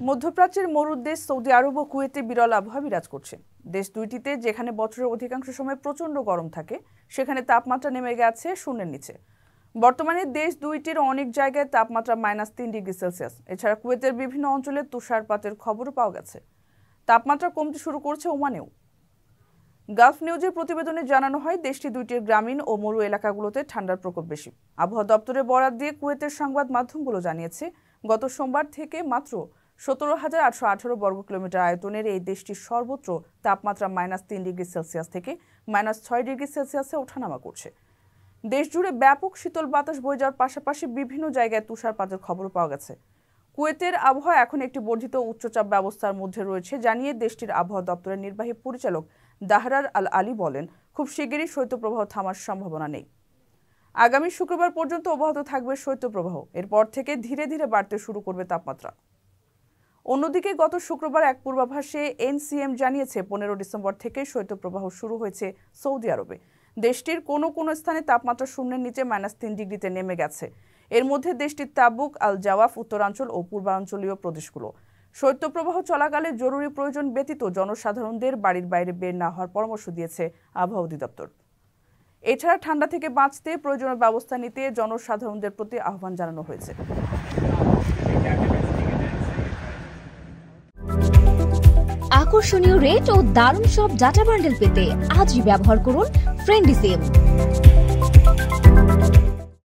মধ্যপ্রাচ্যের মরুদ্দেশ সৌদি আরব ও কুয়েতে বিরল আবহাওয়া বিরাজ করছে। দেশ দুইটিতে যেখানে বছরের অধিকাংশ সময় প্রচণ্ড গরম থাকে, সেখানে তাপমাত্রা নেমে গেছে শূন্যের নিচে। বর্তমানে দেশ দুইটির অনেক জায়গায় তাপমাত্রা -3 ডিগ্রি সেলসিয়াস। এছাড়া কুয়েতের বিভিন্ন অঞ্চলে তুষারপাতের খবরও পাওয়া গেছে। তাপমাত্রা কমতে শুরু করছে ওমানেও। গালফ নিউজের প্রতিবেদনে জানানো হয়, দেশটি দুইটির গ্রামীণ ও মরু এলাকাগুলোতে ঠান্ডার প্রকোপ বেশি। আবহাওয়া দপ্তরের বরাত দিয়ে কুয়েতের সংবাদ মাধ্যমগুলো জানিয়েছে, গত সোমবার থেকে মাত্র 17,818 বর্গ কিলোমিটার আয়তনের এই দেশটির সর্বত্র তাপমাত্রা -3 ডিগ্রি সেলসিয়াস থেকে -6 ডিগ্রি সেলসিয়াসে ওঠানামা করছে। দেশ জুড়ে ব্যাপক শীতল বাতাস বয়ে যাওয়ার পাশাপাশি বিভিন্ন জায়গায় তুষারপাতের খবরও পাওয়া গেছে। কুয়েতের আবহাওয়া এখন একটি বর্ধিত উচ্চচাপ ব্যবস্থার মধ্যে রয়েছে জানিয়ে দেশটির আবহাওয়া দপ্তরের নির্বাহী পরিচালক দাহরার আল আলী বলেন, খুব শিগগিরই শৈত্যপ্রবাহ থামার সম্ভাবনা নেই। আগামী শুক্রবার পর্যন্ত অব্যাহত থাকবে শৈত্যপ্রবাহ। এরপর থেকে ধীরে ধীরে বাড়তে শুরু করবে তাপমাত্রা। অন্যদিকে গত শুক্রবার এক পূর্বাভাসে এনসিএম জানিয়েছে, 15 ডিসেম্বর থেকে শৈত্যপ্রবাহ শুরু হয়েছে সৌদি আরবে। দেশটির কোনো কোনো স্থানে তাপমাত্রা শূন্যের নিচে -3 ডিগ্রিতে নেমে গেছে। এর মধ্যে দেশটির তাবুক, আল জাওয়াফ, উত্তরাঞ্চল ও পূর্বাঞ্চলীয় প্রদেশগুলো। শৈত্যপ্রবাহ চলাকালে জরুরি প্রয়োজন ব্যতীত জনসাধারণদের বাড়ির বাইরে বের না হওয়ার পরামর্শ দিয়েছে আবহাওয়া অধিদপ্তর। এছাড়া ঠান্ডা থেকে বাঁচতে প্রয়োজনীয় ব্যবস্থা নিতে জনসাধারণদের প্রতি আহ্বান জানানো হয়েছে। আকর্ষণীয় রেট ও দারুণ সব ডাটা বান্ডেল পেতে আজই ব্যবহার করুন ফ্রেন্ডলি সিম।